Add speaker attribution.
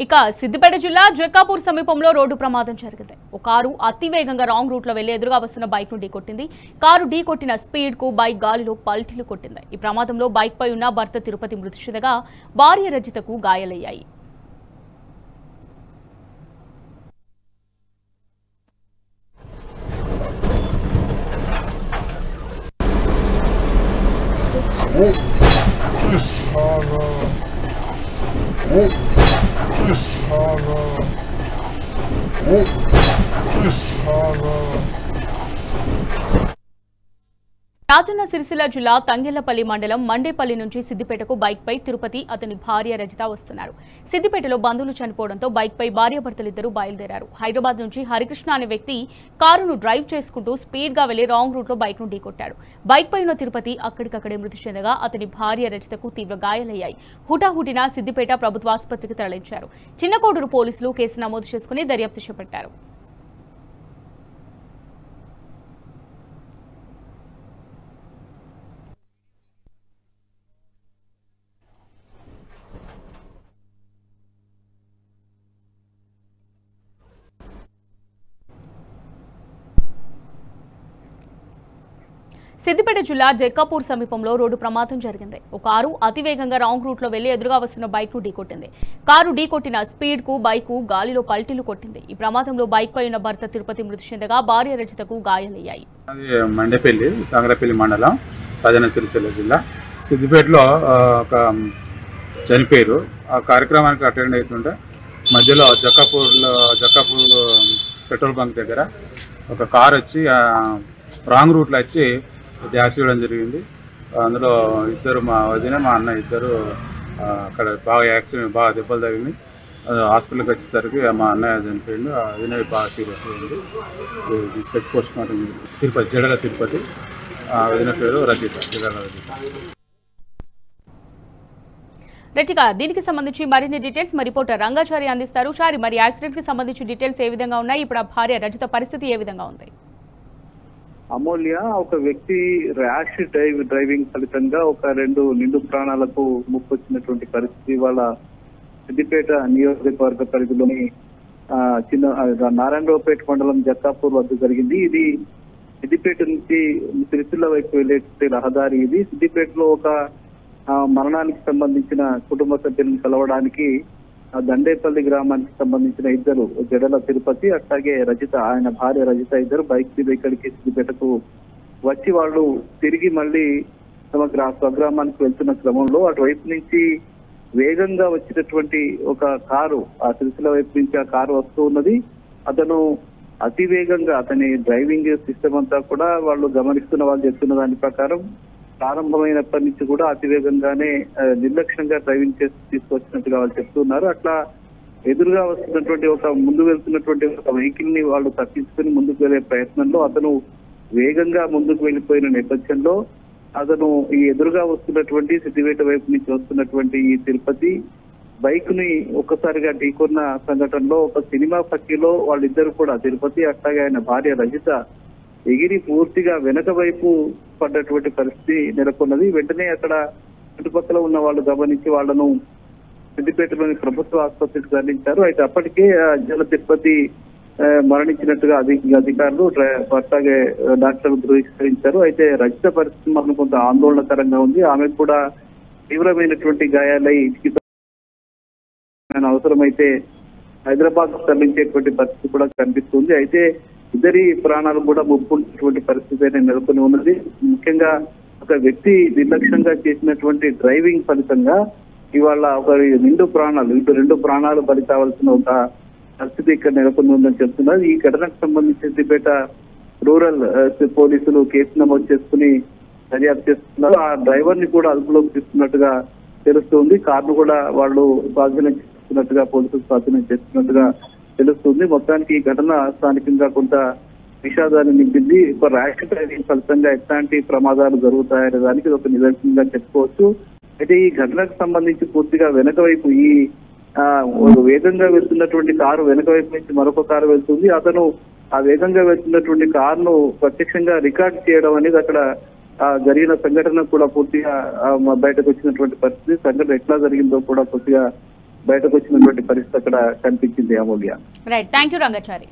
Speaker 1: ఇక సిద్దిపేట జిల్లా జక్కాపూర్ సమీపంలో రోడ్డు ప్రమాదం జరిగింది. ఒక కారు అతివేగంగా రాంగ్ రూట్ లో వెళ్లి ఎదురుగా వస్తున్న బైక్ ను ఢీకొట్టింది. కారు ఢీకొట్టిన స్పీడ్ కు బైక్ గాలిలో పల్టీలు కొట్టింది. ఈ ప్రమాదంలో బైక్ పై ఉన్న భర్త తిరుపతి మృతి చెందగా భార్య రజితకు గాయాలయ్యాయి. రాజన్న సిరిసిల్ల జిల్లా తంగెళ్లపల్లి మండలం మండేపల్లి నుంచి సిద్దిపేటకు బైక్ పై తిరుపతి అతని భార్య రజిత వస్తున్నారు. సిద్దిపేటలో బంధువులు చనిపోవడంతో బైక్ పై భార్యాభర్తలిద్దరూ బయలుదేరారు. హైదరాబాద్ నుంచి హరికృష్ణ అనే వ్యక్తి కారును డ్రైవ్ చేసుకుంటూ స్పీడ్ గా వెళ్లి రాంగ్ రూట్ లో బైక్ ను ఢీకొట్టాడు. బైక్ పై ఉన్న తిరుపతి అక్కడికక్కడే మృతి చెందగా అతని భార్య రజితకు తీవ్ర గాయాలయ్యాయి. హుటాహుటిన సిద్దిపేట ప్రభుత్వ ఆసుపత్రికి తరలించారు. చిన్నకోడూరు పోలీసులు కేసు నమోదు చేసుకుని దర్యాప్తు చేపట్టారు. సిద్దిపేట జిల్లా జక్కాపూర్ సమీపంలో రోడ్డు ప్రమాదం జరిగింది. ఒక కారు అతివేగంగా రాంగ్ రూట్ లో వెళ్లి ఎదురుగా వస్తున్న బైక్ ను ఢీకొట్టింది. కారు ఢీకొట్టిన స్పీడ్ కు బైక్ గాలిలో పల్టీలు కొట్టింది. ఈ ప్రమాదంలో బైక్ పై ఉన్న భర్త తిరుపతి మృతి చెందగా భార్య రజితకు గాయాలయ్యాయి.
Speaker 2: మండేపల్లి తంగరపల్లి మండలం రాజన్న సిరిసిల్ల జిల్లా సిద్దిపేటలో ఒక చనిపోయారు. ఆ కార్యక్రమానికి అటెండ్ అవుతుంటే మధ్యలో జక్కాపూర్ పెట్రోల్ బంక్ దగ్గర ఒక కార్ వచ్చి రాంగ్ రూట్లో వచ్చి డ్యాష్ ఇవ్వడం జరిగింది. అందులో ఇద్దరు, మా వదిన మా అన్న ఇద్దరు అక్కడ బాగా యాక్సిడెంట్, బాగా దెబ్బలు తగిలింది. హాస్పిటల్కి వచ్చేసరికి మా అన్నయ్య చనిపోయింది. వదిన బాగా సీరియస్ అయింది. తీసుకొచ్చి పోస్ట్ మార్టం తిరుపతి, జడల తిరుపతి. వదిన పేరు రజిత, జడల
Speaker 1: రజిత. దీనికి సంబంధించి మరిన్ని డీటెయిల్స్ మా రిపోర్టర్ రంగాచారి అందిస్తారు. చారి, మరి యాక్సిడెంట్ కి సంబంధించి డీటెయిల్స్ ఏ విధంగా ఉన్నాయి? ఇప్పుడు ఆ భార్య రజిత పరిస్థితి ఏ విధంగా ఉంది?
Speaker 3: అమూల్య, ఒక వ్యక్తి ర్యాష్ డ్రైవింగ్ ఫలితంగా ఒక 2 నిండు ప్రాణాలకు ముప్పు వచ్చినటువంటి పరిస్థితి వాళ్ళ సిద్దిపేట నియోజకవర్గ పరిధిలోని నారాయణరావుపేట మండలం జక్కాపూర్ వద్ద జరిగింది. ఇది సిద్దిపేట నుంచి సిరిసిల్ల వైపు వెళ్లే రహదారి. ఇది సిద్దిపేటలో ఒక మరణానికి సంబంధించిన కుటుంబ సభ్యులను కలవడానికి దండేపల్లి గ్రామానికి సంబంధించిన ఇద్దరు, జడల తిరుపతి అట్లాగే రజిత, ఆయన భార్య రజిత, ఇద్దరు బైక్ మీద ఇక్కడికి సిద్దిపేటకు వచ్చి వాళ్ళు తిరిగి మళ్ళీ తమ స్వగ్రామానికి వెళ్తున్న క్రమంలో అటువైపు నుంచి వేగంగా వచ్చినటువంటి ఒక కారు, ఆ సిరిసిల్ల వైపు నుంచి ఆ కారు వస్తూ ఉన్నది. అతను అతి వేగంగా, అతని డ్రైవింగ్ సిస్టమ్ అంతా కూడా వాళ్ళు గమనిస్తున్న వాళ్ళు చెప్తున్న దాని ప్రకారం ప్రారంభమైనప్పటి నుంచి కూడా అతివేగంగానే నిర్లక్ష్యంగా డ్రైవింగ్ చేసి తీసుకొచ్చినట్టుగా వాళ్ళు చెప్తున్నారు. అట్లా ఎదురుగా వస్తున్నటువంటి ముందు వెళ్తున్నటువంటి ఒక వెహికల్ ని వాళ్ళు తప్పించుకుని ముందుకు వెళ్లే ప్రయత్నంలో అతను వేగంగా ముందుకు వెళ్లిపోయిన నేపథ్యంలో అతను ఈ ఎదురుగా వస్తున్నటువంటి సిద్దిపేట వైపు నుంచి వస్తున్నటువంటి ఈ తిరుపతి బైక్ ని ఒక్కసారిగా ఢీకొన్న సంఘటనలో ఒక సినిమా పక్కీలో వాళ్ళిద్దరు కూడా, తిరుపతి అట్లాగే ఆయన భార్య రజిత, ఎగిరి పూర్తిగా వెనక వైపు పడ్డటువంటి పరిస్థితి నెలకొన్నది. వెంటనే అక్కడ చుట్టుపక్కల ఉన్న వాళ్ళు గమనించి వాళ్లను సిద్దిపేటలోని ప్రభుత్వ ఆసుపత్రికి తరలించారు. అయితే అప్పటికే జల తిరుపతి మరణించినట్టుగా అధికారులు అట్లాగే డాక్టర్లు ధృవీకరించారు. అయితే రజిత పరిస్థితి మనకు కొంత ఆందోళనకరంగా ఉంది. ఆమెకు కూడా తీవ్రమైనటువంటి గాయాలై అవసరమైతే హైదరాబాద్ తరలించేటువంటి పరిస్థితి కూడా కనిపిస్తుంది. అయితే ఇద్దరి ప్రాణాలు కూడా ముప్పున్నటువంటి పరిస్థితి నెలకొని ఉన్నది. ముఖ్యంగా ఒక వ్యక్తి నిర్లక్ష్యంగా చేసినటువంటి డ్రైవింగ్ ఫలితంగా ఇవాళ ఒక 2 ప్రాణాలు బలి కావాల్సిన ఒక పరిస్థితి ఇక్కడ నెలకొని ఉందని చెప్తున్నారు. ఈ ఘటనకు సంబంధించి సిద్దిపేట రూరల్ పోలీసులు కేసు నమోదు చేసుకుని దర్యాప్తు చేస్తున్నారు. ఆ డ్రైవర్ ని కూడా అదుపులోకి తీసుకున్నట్టుగా తెలుస్తుంది. కారును కూడా వాళ్ళు స్వాధీనం చేస్తున్నట్టుగా, పోలీసులు స్వాధీనం చేస్తున్నట్టుగా తెలుస్తుంది. మొత్తానికి ఈ ఘటన స్థానికంగా కొంత విషాదాన్ని నింపింది. ఒక ర్యాష్ డ్రైవింగ్ ఫలితంగా ఎట్లాంటి ప్రమాదాలు జరుగుతాయనే దానికి ఒక నిదర్శనంగా చెప్పుకోవచ్చు. అయితే ఈ ఘటనకు సంబంధించి పూర్తిగా వెనక వైపు ఈ వేగంగా వెళ్తున్నటువంటి కారు వెనక వైపు నుంచి మరొక కారు వెళ్తుంది. అతను ఆ వేగంగా వెళ్తున్నటువంటి కారును ప్రత్యక్షంగా రికార్డ్ చేయడం అనేది అక్కడ జరిగిన సంఘటన కూడా పూర్తిగా బయటకు వచ్చినటువంటి పరిస్థితి. సంఘటన ఎట్లా జరిగిందో కూడా పూర్తిగా బయటకు వచ్చినటువంటి పరిస్థితి అక్కడ కనిపించింది Amulya.
Speaker 1: Right, thank you Rangachari.